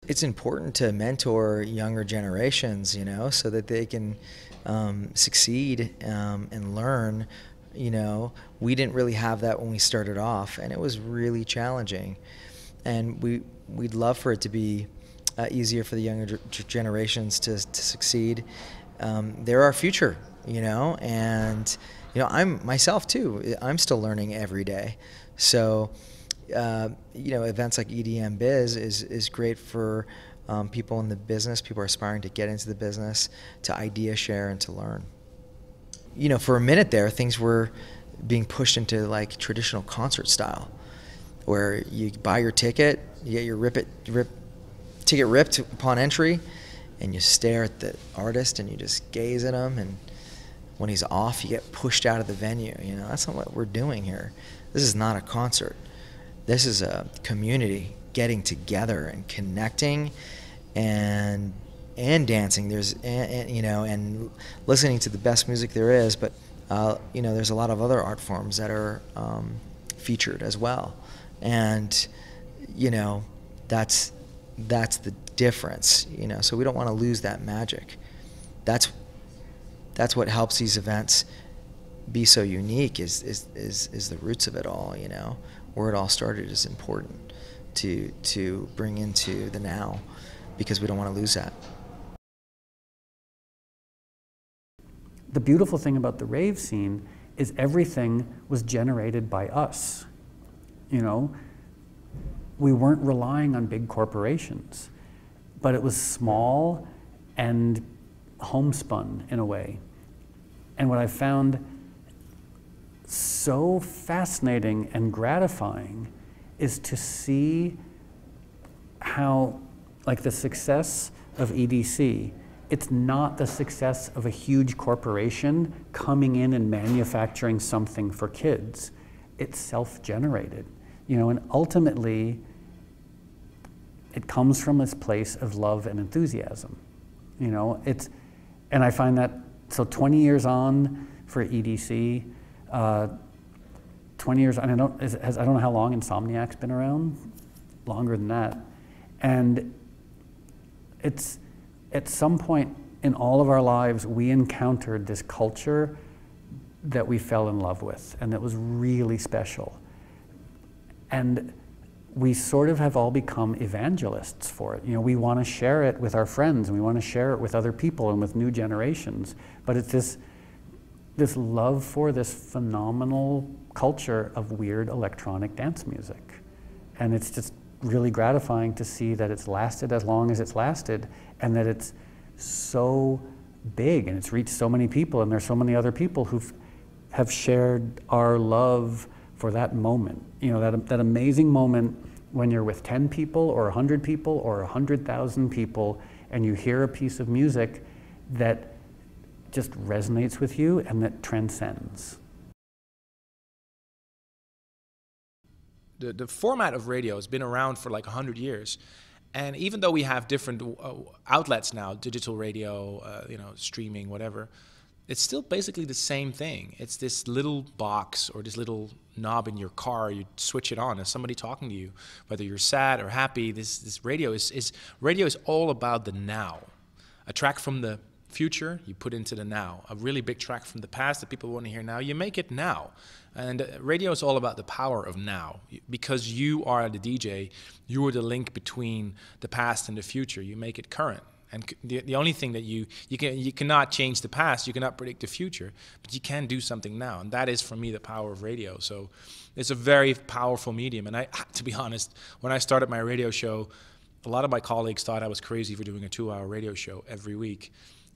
It's important to mentor younger generations, so that they can succeed and learn. We didn't really have that when we started off, and it was really challenging. And we'd love for it to be easier for the younger generations to succeed. They're our future, and I'm myself too. I'm still learning every day, so. Events like EDMbiz is great for people in the business, people are aspiring to get into the business, to idea share and to learn. For a minute there, things were being pushed into like traditional concert style, where you buy your ticket, you get your ticket ripped upon entry, and you stare at the artist and you just gaze at him, and when he's off, you get pushed out of the venue. That's not what we're doing here. This is not a concert. This is a community getting together and connecting and dancing. And listening to the best music there is, but there's a lot of other art forms that are featured as well. And that's the difference. So we don't want to lose that magic. That's what helps these events be so unique is the roots of it all. Where it all started is important to bring into the now, because we don't want to lose that. The beautiful thing about the rave scene is everything was generated by us. We weren't relying on big corporations, but it was small and homespun in a way. And what I found so fascinating and gratifying is to see how, like, the success of EDC, it's not the success of a huge corporation coming in and manufacturing something for kids. It's self-generated, and ultimately it comes from this place of love and enthusiasm. And I find that, so 20 years on for EDC, 20 years, and I don't know how long Insomniac's been around, longer than that. And it's, at some point in all of our lives, we encountered this culture that we fell in love with, and that was really special. And we sort of have all become evangelists for it. We want to share it with our friends, and we want to share it with other people and with new generations. But it's this love for this phenomenal culture of weird electronic dance music. And it's just really gratifying to see that it's lasted as long as it's lasted, and that it's so big and it's reached so many people, and there's so many other people who have shared our love for that moment. That amazing moment when you're with 10 people or 100 people or 100,000 people, and you hear a piece of music that just resonates with you and that transcends. The format of radio has been around for like 100 years. And even though we have different outlets now, digital radio, streaming, whatever, it's still basically the same thing. It's this little box or this little knob in your car. You switch it on. There's somebody talking to you, whether you're sad or happy. This radio is all about the now. A track from the future, you put into the now. A really big track from the past that people want to hear now, you make it now. And radio is all about the power of now. Because you are the DJ, you are the link between the past and the future. You make it current. And the only thing that you cannot change the past, you cannot predict the future, but you can do something now. And that is, for me, the power of radio. So it's a very powerful medium. And to be honest, when I started my radio show, a lot of my colleagues thought I was crazy for doing a 2-hour radio show every week.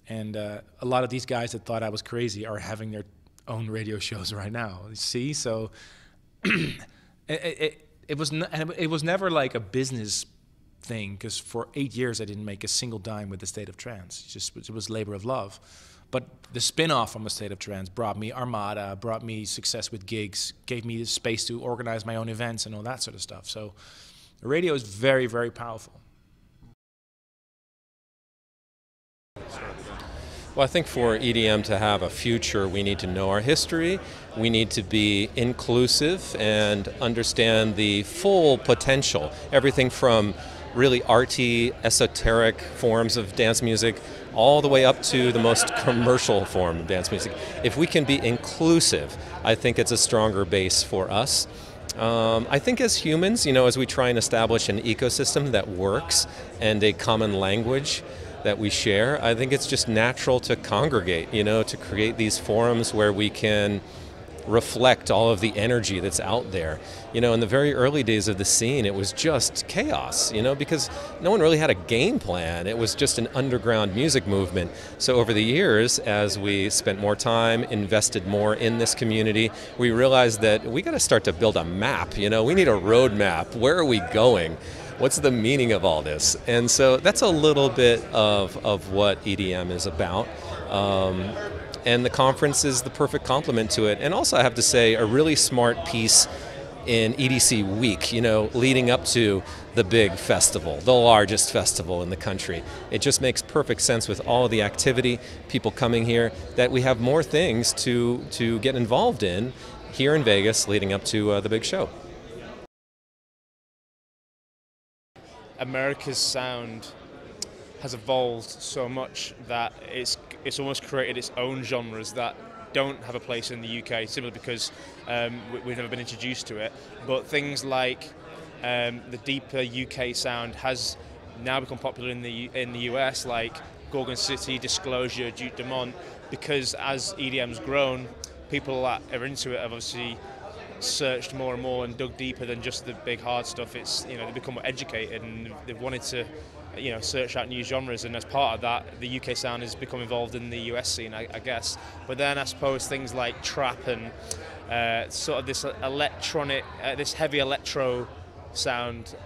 And a lot of these guys that thought I was crazy are having their own radio shows right now. See, so it was never like a business thing, because for 8 years I didn't make a single dime with the State of Trance. It was labor of love. But the spin-off from the State of Trance brought me Armada, brought me success with gigs, gave me the space to organize my own events and all that sort of stuff. So radio is very, very powerful. Well, I think for EDM to have a future, we need to know our history, we need to be inclusive and understand the full potential, everything from really arty, esoteric forms of dance music, all the way up to the most commercial form of dance music. If we can be inclusive, I think it's a stronger base for us. I think as humans, as we try and establish an ecosystem that works and a common language that we share, I think it's just natural to congregate, to create these forums where we can reflect all of the energy that's out there. In the very early days of the scene, it was just chaos, because no one really had a game plan. It was just an underground music movement. So over the years, as we spent more time, invested more in this community, we realized that we got to start to build a map. We need a roadmap. Where are we going? What's the meaning of all this? And so that's a little bit of what EDM is about. And the conference is the perfect complement to it. And also, I have to say, a really smart piece in EDC week, leading up to the big festival, the largest festival in the country. It just makes perfect sense with all of the activity, people coming here, that we have more things to get involved in here in Vegas leading up to the big show. America's sound has evolved so much that it's almost created its own genres that don't have a place in the UK, simply because we've never been introduced to it. But things like the deeper UK sound has now become popular in the US, like Gorgon City, Disclosure, Duke Dumont, because as EDM's grown, people that are into it have obviously searched more and more and dug deeper than just the big hard stuff. It's they've become more educated and they've wanted to search out new genres, and as part of that, the UK sound has become involved in the US scene, I guess. But then I suppose things like trap and sort of this electronic, this heavy electro sound,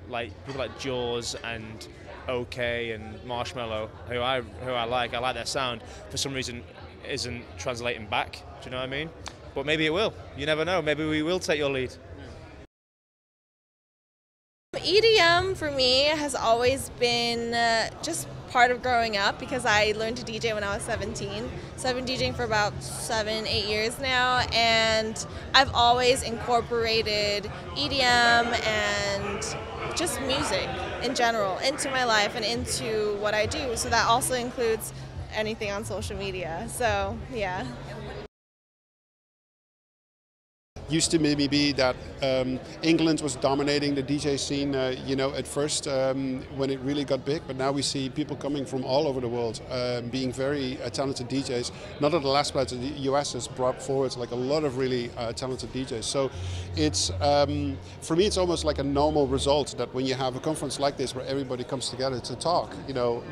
like people like Jaws and OK and Marshmello, who I like their sound, for some reason isn't translating back. Do you know what I mean? But maybe it will. You never know. Maybe we will take your lead. EDM for me has always been just part of growing up, because I learned to DJ when I was 17. So I've been DJing for about 7-8 years now, and I've always incorporated EDM and just music in general into my life and into what I do. So that also includes anything on social media. So yeah. Used to maybe be that England was dominating the DJ scene, at first when it really got big. But now we see people coming from all over the world, being very talented DJs. Not at the last place, the US has brought forward like a lot of really talented DJs. So it's for me, it's almost like a normal result that when you have a conference like this where everybody comes together to talk,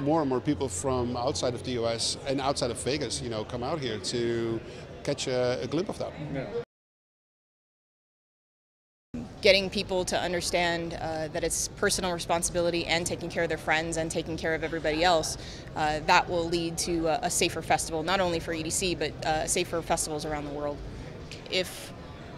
more and more people from outside of the US and outside of Vegas, come out here to catch a glimpse of that. Yeah. Getting people to understand that it's personal responsibility and taking care of their friends and taking care of everybody else, that will lead to a safer festival, not only for EDC, but safer festivals around the world. If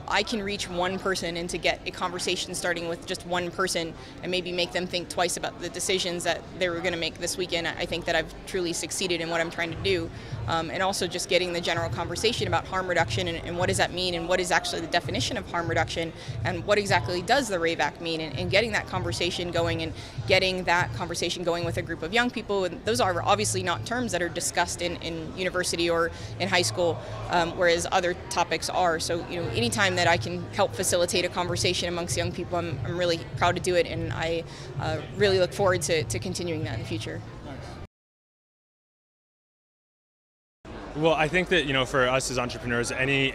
I can reach one person and to get a conversation starting with just one person and maybe make them think twice about the decisions that they were going to make this weekend, I think that I've truly succeeded in what I'm trying to do. And also just getting the general conversation about harm reduction and what does that mean, and what is actually the definition of harm reduction, and what exactly does the Rave Act mean, and getting that conversation going, and getting that conversation going with a group of young people. And those are obviously not terms that are discussed in university or in high school, whereas other topics are. So anytime that I can help facilitate a conversation amongst young people, I'm really proud to do it, and I really look forward to continuing that in the future. Well, I think that for us as entrepreneurs, any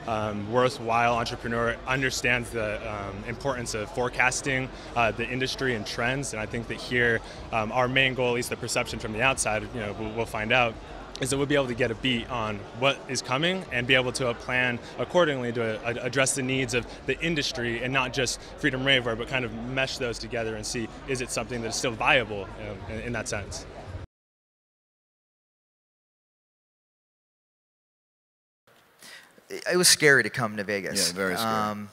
worthwhile entrepreneur understands the importance of forecasting the industry and trends. And I think that here, our main goal, at least the perception from the outside, we'll find out, is that we'll be able to get a beat on what is coming and be able to plan accordingly to address the needs of the industry, and not just Freedom Raveware, but kind of mesh those together and see, is it something that is still viable in that sense. It was scary to come to Vegas. Yeah, very scary.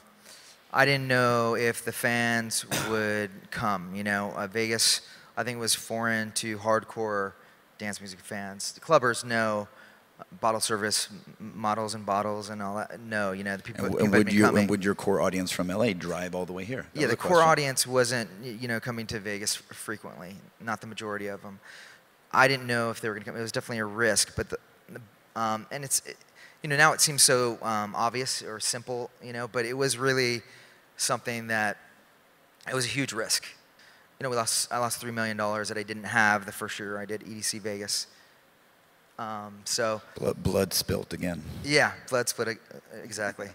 I didn't know if the fans would come. Vegas, I think, was foreign to hardcore dance music fans. The clubbers know bottle service, models and bottles and all that. No, you know, the people. And would your core audience from LA drive all the way here? Yeah, the core audience wasn't, you know, coming to Vegas frequently. Not the majority of them. I didn't know if they were going to come. It was definitely a risk, but and you know, now it seems so obvious or simple, you know, but it was really something that it was a huge risk. You know, I lost $3 million that I didn't have the first year I did EDC Vegas. So blood spilt again. Yeah, blood split, exactly.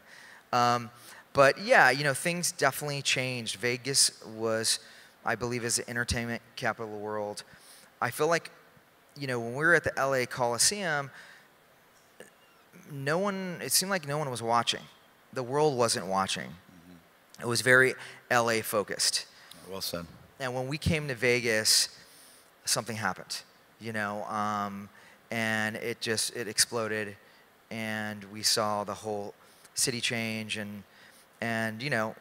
But yeah, you know, things definitely changed. Vegas was, I believe, is the entertainment capital of the world. I feel like, you know, when we were at the LA Coliseum, it seemed like no one was watching. The world wasn't watching. Mm-hmm. It was very LA focused. Well said. And when we came to Vegas, something happened, you know, and it exploded, and we saw the whole city change, and you know,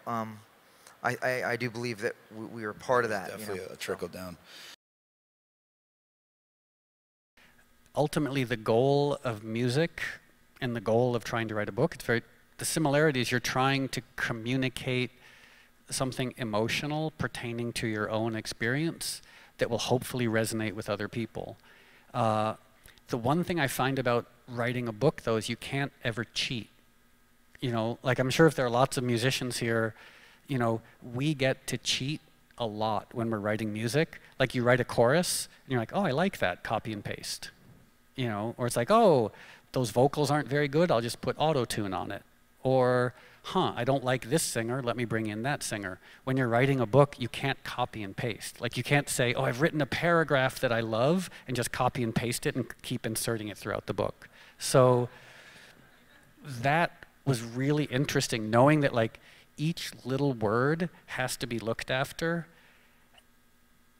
I do believe that we were part of that. Definitely, you know? A trickle down. Ultimately, the goal of music and the goal of trying to write a book, the similarities, you're trying to communicate something emotional pertaining to your own experience that will hopefully resonate with other people. The one thing I find about writing a book, though, is you can't ever cheat. You know, like I'm sure if there are lots of musicians here, you know, we get to cheat a lot when we're writing music. Like you write a chorus, and you're like, oh, I like that, copy and paste. You know, or it's like, oh, those vocals aren't very good, I'll just put auto-tune on it. Or, I don't like this singer, let me bring in that singer. When you're writing a book, you can't copy and paste. Like you can't say, oh, I've written a paragraph that I love, and just copy and paste it and keep inserting it throughout the book. So that was really interesting, knowing that like each little word has to be looked after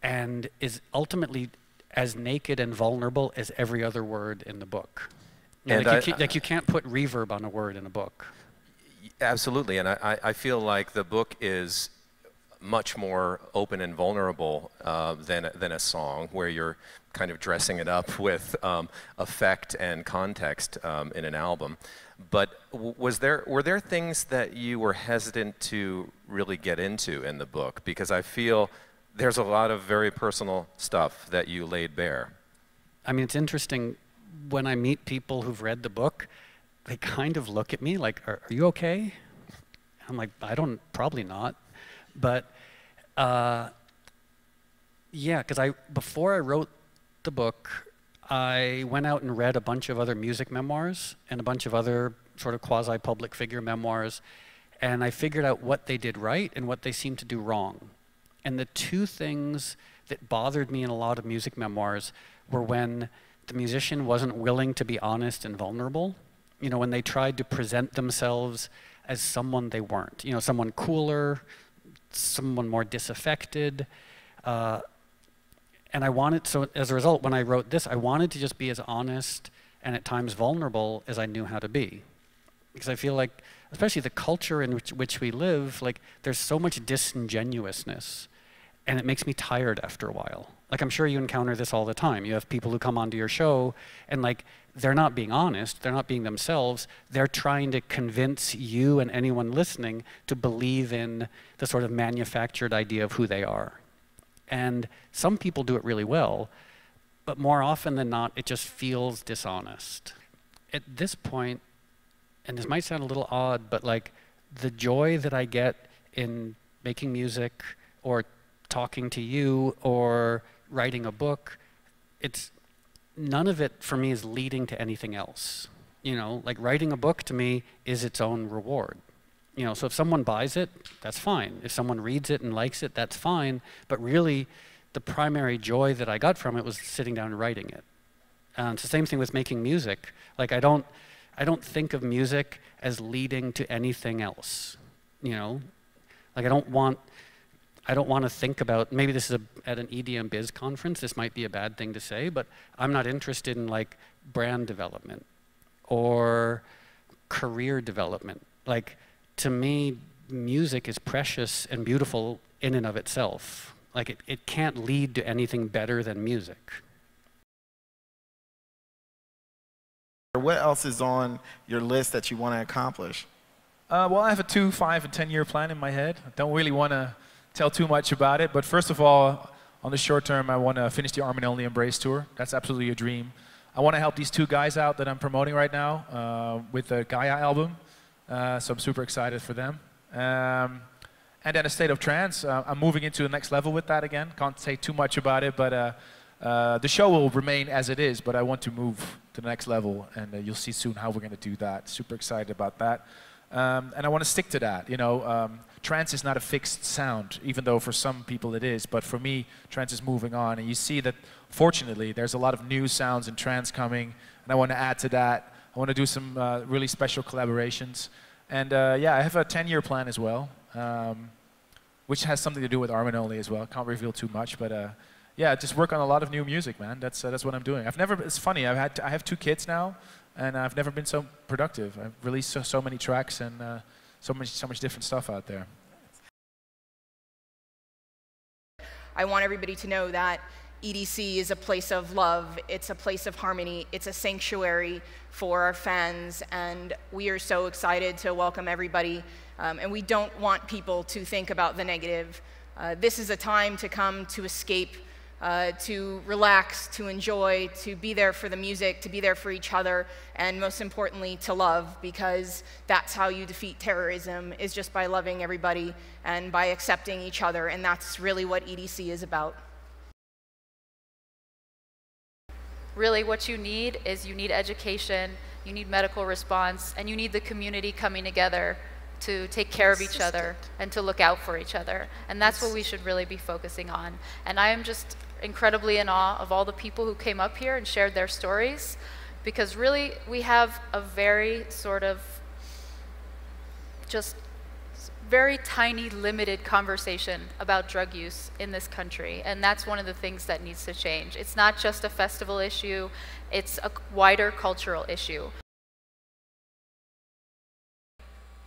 and is ultimately as naked and vulnerable as every other word in the book. You know, like you can't put reverb on a word in a book. Absolutely, and I feel like the book is much more open and vulnerable than a song, where you're kind of dressing it up with effect and context in an album. But were there things that you were hesitant to really get into in the book? Because I feel there's a lot of very personal stuff that you laid bare. I mean, it's interesting, when I meet people who've read the book, they kind of look at me like, are you okay? I'm like, probably not. But yeah, because before I wrote the book, I went out and read a bunch of other music memoirs and a bunch of other sort of quasi-public figure memoirs, and I figured out what they did right and what they seemed to do wrong. And the two things that bothered me in a lot of music memoirs were when the musician wasn't willing to be honest and vulnerable. You know, when they tried to present themselves as someone they weren't. You know, someone cooler, someone more disaffected. And so as a result, when I wrote this, I wanted to just be as honest and at times vulnerable as I knew how to be. Because I feel like, especially the culture in which we live, like there's so much disingenuousness, and it makes me tired after a while. Like I'm sure you encounter this all the time. You have people who come onto your show and like they're not being honest, they're not being themselves, they're trying to convince you and anyone listening to believe in the sort of manufactured idea of who they are. And some people do it really well, but more often than not, it just feels dishonest. At this point, and this might sound a little odd, but like the joy that I get in making music or talking to you or writing a book, none of it for me is leading to anything else. You know, like writing a book to me is its own reward. You know, so if someone buys it, that's fine. If someone reads it and likes it, that's fine. But really, the primary joy that I got from it was sitting down and writing it. And it's the same thing with making music. Like I don't think of music as leading to anything else. You know, like I don't want to think about, maybe this is at an EDMbiz conference, this might be a bad thing to say, but I'm not interested in like brand development or career development. Like to me, music is precious and beautiful in and of itself. Like it can't lead to anything better than music. What else is on your list that you want to accomplish? Well, I have a 2, 5, and 10-year plan in my head. I don't really want to tell too much about it, but first of all, on the short term, I want to finish the Arm & Only Embrace tour. That's absolutely a dream. I want to help these 2 guys out that I'm promoting right now with the Gaia album, so I'm super excited for them. And then A State of Trance, I'm moving into the next level with that again. Can't say too much about it, but the show will remain as it is, but I want to move to the next level, and you'll see soon how we're going to do that. Super excited about that. And I want to stick to that. You know, trance is not a fixed sound, even though for some people it is. But for me, trance is moving on. And you see that, fortunately, there's a lot of new sounds in trance coming. And I want to add to that. I want to do some really special collaborations. And yeah, I have a 10-year plan as well, which has something to do with Arm & Only as well. Can't reveal too much, but yeah, just work on a lot of new music, man. That's what I'm doing. It's funny. I have 2 kids now. And I've never been so productive. I've released so many tracks and so much different stuff out there. I want everybody to know that EDC is a place of love. It's a place of harmony. It's a sanctuary for our fans. And we are so excited to welcome everybody. And we don't want people to think about the negative. This is a time to come to escape, to relax, to enjoy, to be there for the music, to be there for each other, and most importantly, to love, because that's how you defeat terrorism, is just by loving everybody and by accepting each other, and that's really what EDC is about. Really what you need is you need education, you need medical response, and you need the community coming together to take care of each other and to look out for each other. And that's what we should really be focusing on. And I am just incredibly in awe of all the people who came up here and shared their stories, because really we have a very sort of just very tiny, limited conversation about drug use in this country. And that's one of the things that needs to change. It's not just a festival issue, it's a wider cultural issue.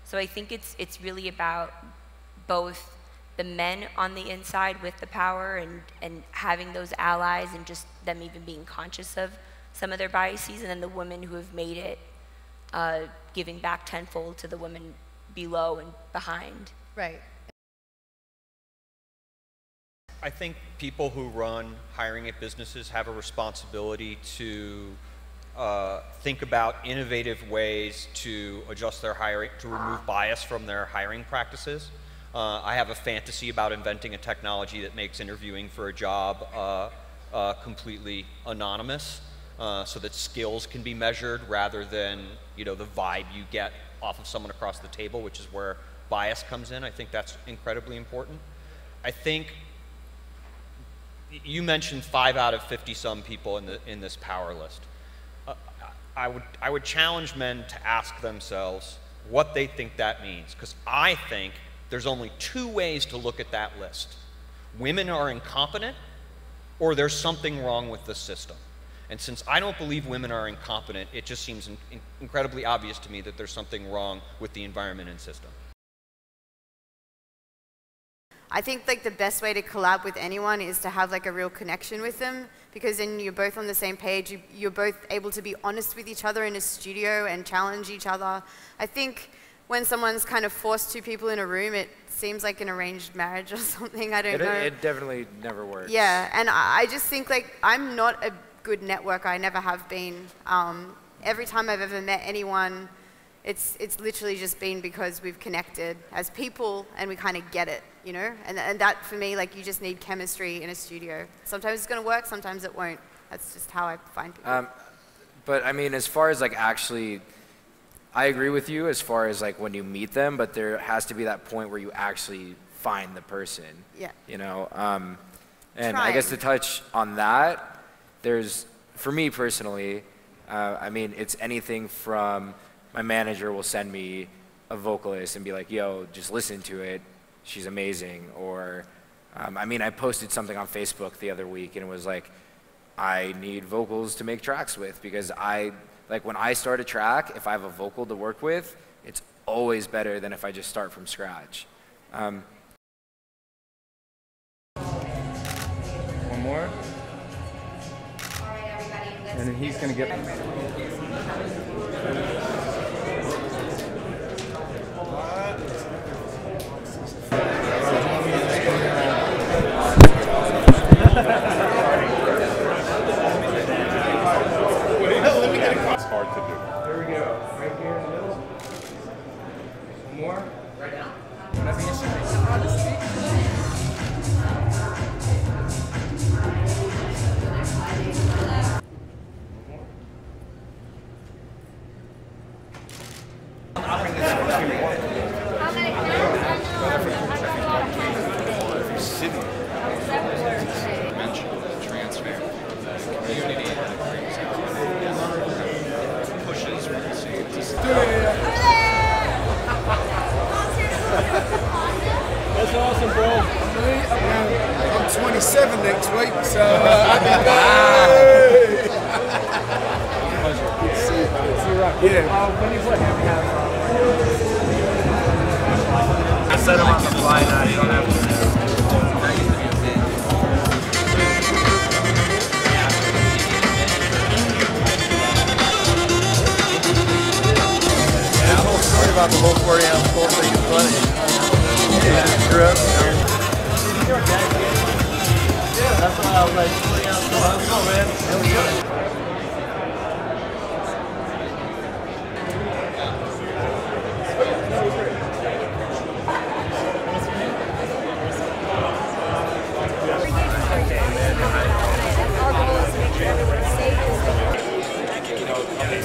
So I think it's really about both the men on the inside with the power and having those allies and just them even being conscious of some of their biases, and then the women who have made it, giving back tenfold to the women below and behind. Right. I think people who run hiring at businesses have a responsibility to think about innovative ways to adjust their hiring, to remove bias from their hiring practices. I have a fantasy about inventing a technology that makes interviewing for a job completely anonymous, so that skills can be measured rather than, you know, the vibe you get off of someone across the table, which is where bias comes in. I think that's incredibly important. I think you mentioned 5 out of 50-some people in this power list. I would challenge men to ask themselves what they think that means, because I think there's only 2 ways to look at that list. Women are incompetent, or there's something wrong with the system. And since I don't believe women are incompetent, it just seems incredibly obvious to me that there's something wrong with the environment and system. I think like the best way to collab with anyone is to have like a real connection with them, because then you're both on the same page, you're both able to be honest with each other in a studio and challenge each other. I think when someone's kind of forced 2 people in a room, it seems like an arranged marriage or something, I don't know. It definitely never works. Yeah, and I just think like I'm not a good networker, I never have been. Every time I've ever met anyone, it's literally just been because we've connected as people and we kind of get it, you know? And that for me, like you just need chemistry in a studio. Sometimes it's gonna work, sometimes it won't. That's just how I find people. But I mean, as far as like actually, I agree with you as far as like when you meet them, but there has to be that point where you actually find the person. Yeah. You know, and I guess to touch on that, there's, for me personally, I mean, it's anything from my manager will send me a vocalist and be like, yo, just listen to it, she's amazing. Or, I mean, I posted something on Facebook the other week and it was like, I need vocals to make tracks with, because like when I start a track, if I have a vocal to work with, it's always better than if I just start from scratch. One more. And then he's gonna get It's hard to do. Here we go. Right here in the middle. One more. Right down. Whatever you say. That's awesome, bro. I'm 27 next week, so happy birthday! Yeah. When you put happy hats on. I set them on the fly now. You don't have to. Sorry about the whole 40-ounce bowl thing. It's funny. Yeah, screw up. Yeah, that's why I was like, 40-ounce bowl. Let's go, man. Here we go.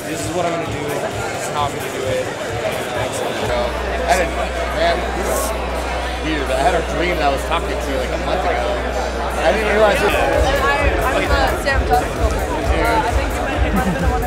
This is what I'm going to do. This is how I'm going to do it. This is weird. I had a dream that I was talking to like a month ago. I didn't realize this. I'm Sam Dusk. I think you might have been the one